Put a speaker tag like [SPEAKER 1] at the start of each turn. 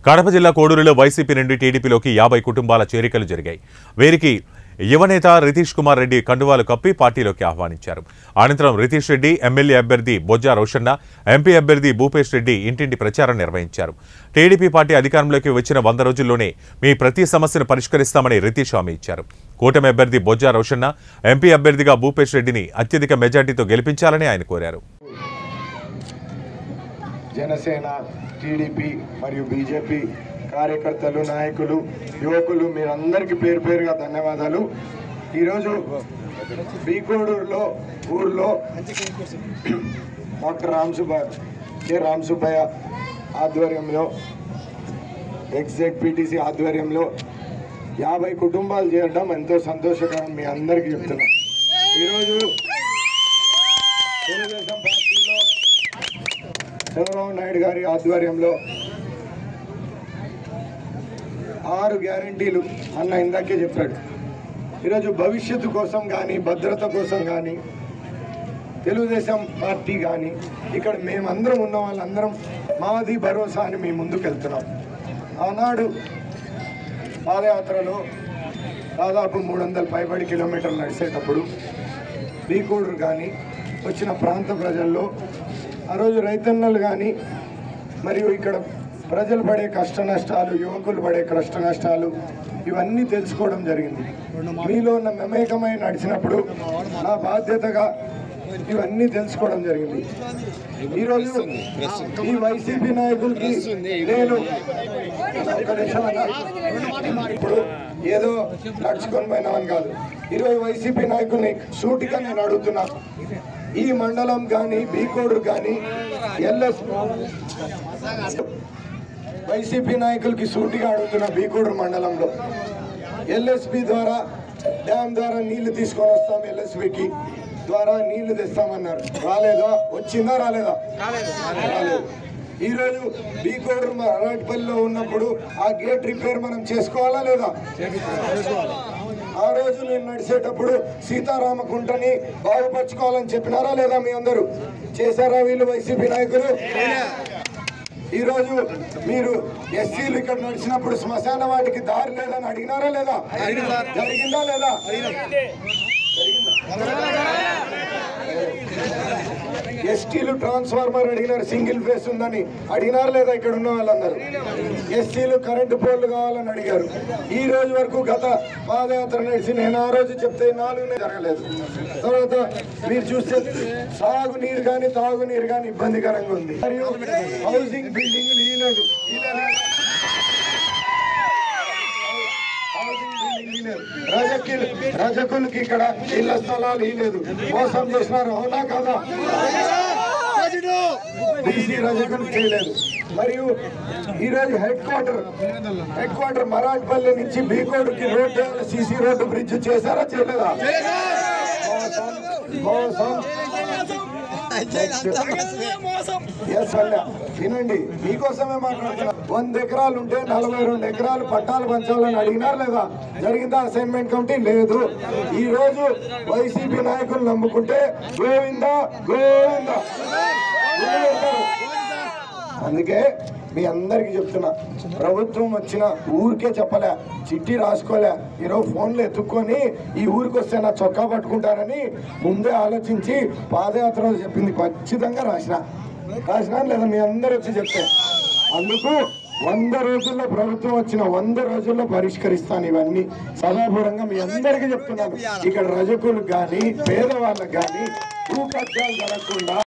[SPEAKER 1] కడప జిల్లా కోడూరులో వైసీపీ నుండి టీడీపీలోకి 50 కుటుంబాల చేరికలు జరిగాయి. వీరికి యువనేత రితీష్ కుమార్ రెడ్డి కండువాలు కప్పి పార్టీలోకి ఆహ్వానించారు. అనంతరం రితీష్ రెడ్డి ఎమ్మెల్యే అభ్యర్థి బొజ్జా రోషన్న, ఎంపీ అభ్యర్థి భూపేష్ రెడ్డి ఇంటింటి ప్రచారం నిర్వహించారు. టీడీపీ పార్టీ అధికారంలోకి వచ్చిన 100 రోజుల్లోనే మీ ప్రతి సమస్యను పరిష్కరిస్తామని రితీష్ హామీ ఇచ్చారు. కూటమి అభ్యర్థి బొజ్జా రోషన్న, ఎంపీ అభ్యర్థిగా భూపేష్ రెడ్డిని అత్యధిక మెజార్టీతో గెలిపించాలని ఆయన కోరారు.
[SPEAKER 2] జనసేన, టీడీపీ మరియు బీజేపీ కార్యకర్తలు, నాయకులు, యువకులు మీరందరికీ పేరు పేరుగా ధన్యవాదాలు. ఈరోజు బీకోడూరులో ఊర్లో డాక్టర్ రామసుబ్బయ్య ఆధ్వర్యంలో, ఎక్స్జెడ్పీటీసీ ఆధ్వర్యంలో 50 కుటుంబాలు చేరడం ఎంతో సంతోషకరం. మీ అందరికీ చెప్తున్నాం. ఈరోజు తెలుగుదేశం పార్టీలో చంద్రబాబు నాయుడు గారి ఆధ్వర్యంలో 6 గ్యారంటీలు అన్న ఇందాకే చెప్పాడు. ఈరోజు భవిష్యత్తు కోసం కానీ, భద్రత కోసం కానీ, తెలుగుదేశం పార్టీ కానీ, ఇక్కడ మేమందరం ఉన్న వాళ్ళందరం మాది భరోసా అని మేము ముందుకు వెళ్తున్నాం. ఆనాడు పాదయాత్రలో దాదాపు 300 పైబడి కిలోమీటర్లు నడిచేటప్పుడు బీకోడూరు కానీ వచ్చిన ప్రాంత ప్రజల్లో ఆ రోజు రైతన్నలు కానీ మరియు ఇక్కడ ప్రజలు పడే కష్ట నష్టాలు, యువకులు పడే కష్ట నష్టాలు ఇవన్నీ తెలుసుకోవడం జరిగింది. మీలో ఉన్న మమేకమై నడిచినప్పుడు నా బాధ్యతగా ఇవన్నీ తెలుసుకోవడం జరిగింది. ఈరోజు ఈ వైసీపీ నాయకులకి నేను ఇప్పుడు ఏదో నడుచుకొని పోయినామని కాదు, ఈరోజు వైసీపీ నాయకుల్ని సూటిగా నేను అడుగుతున్నా. ఈ మండలం కానీ, బీకోడూరు కానీ, వైసీపీ నాయకులకి సూటిగా అడుగుతున్న బీకోడూరు మండలంలో ఎల్ఎస్పి ద్వారా, డ్యామ్ ద్వారా నీళ్లు తీసుకొని వస్తాం, ఎల్ఎస్పికి ద్వారా నీళ్లు తెస్తామన్నారు. రాలేదా? వచ్చిందా? రాలేదా? రాలేదు. ఈరోజు బీకోడూరు అరాటిపల్లిలో ఉన్నప్పుడు ఆ గేట్ రిపేర్ మనం చేసుకోవాలా లేదా? ఆ రోజు నేను నడిచేటప్పుడు సీతారామకుంటని బాగుపరచుకోవాలని చెప్పినారా లేదా? మీ అందరూ చేశారా? వీళ్ళు వైసీపీ నాయకులు. ఈరోజు మీరు ఎస్సీలు ఇక్కడ నడిచినప్పుడు శ్మశాన వాటికి దారి లేదని అడిగినారా లేదా? జరిగిందా లేదా? ఎస్టీలు ట్రాన్స్ఫార్మర్ అడిగినారు, సింగిల్ ఫేస్ ఉందని అడిగినారు లేదా? ఇక్కడ ఉన్న వాళ్ళందరూ ఎస్టీలు కరెంటు పోల్లు కావాలని అడిగారు. ఈ రోజు వరకు గత పాదయాత్ర నడిచి నేను ఆ రోజు చెప్తే 4 జరగలేదు. తర్వాత మీరు చూస్తే సాగునీరు కానీ, తాగునీరు కానీ ఇబ్బందికరంగా ఉంది. మరియు హౌసింగ్ బిల్డింగ్ లేదు, రజకులకి ఇక్కడ ఇళ్ల స్థలాలు లేదు, మోసం చేసినారు. అవునా కాదా? బీసీ రజకులు చేయలేదు. మరియు ఈరోజు హెడ్ క్వార్టర్ మరాఠపల్లి నుంచి బీకోడుకి రోడ్డు, సీసీ రోడ్డు బ్రిడ్జ్ చేశారా? చేయలేదా? వినండి, మీకోసమే మాట్లాడుతున్నా. 100 ఎకరాలు ఉంటే 42 ఎకరాలు పట్టాలు పంచాలని అడిగినారు లేదా? జరిగిందా? అసైన్మెంట్ కమిటీ లేదు. ఈ రోజు వైసీపీ నాయకులు నమ్ముకుంటే గోవిందా గోవిందా. అందుకే మీ అందరికి చెప్తున్నా, ప్రభుత్వం వచ్చిన ఊరికే చెప్పలే, చిట్టి రాసుకోలే, ఈరోజు ఫోన్లు ఎత్తుక్కొని ఈ ఊరికి వస్తే నా చొక్కా పట్టుకుంటారని ముందే ఆలోచించి పాదయాత్రలో చెప్పింది ఖచ్చితంగా రాసినా లేదా? మీ అందరూ వచ్చి చెప్తే అందుకు 100 రోజుల్లో ప్రభుత్వం వచ్చిన 100 రోజుల్లో పరిష్కరిస్తాను. ఇవన్నీ సదాపూరంగా మీ అందరికీ చెప్తున్నాను. ఇక్కడ రజకులకు కానీ, పేదవాళ్ళకు కానీ భూ కబ్జాలు జరగకుండా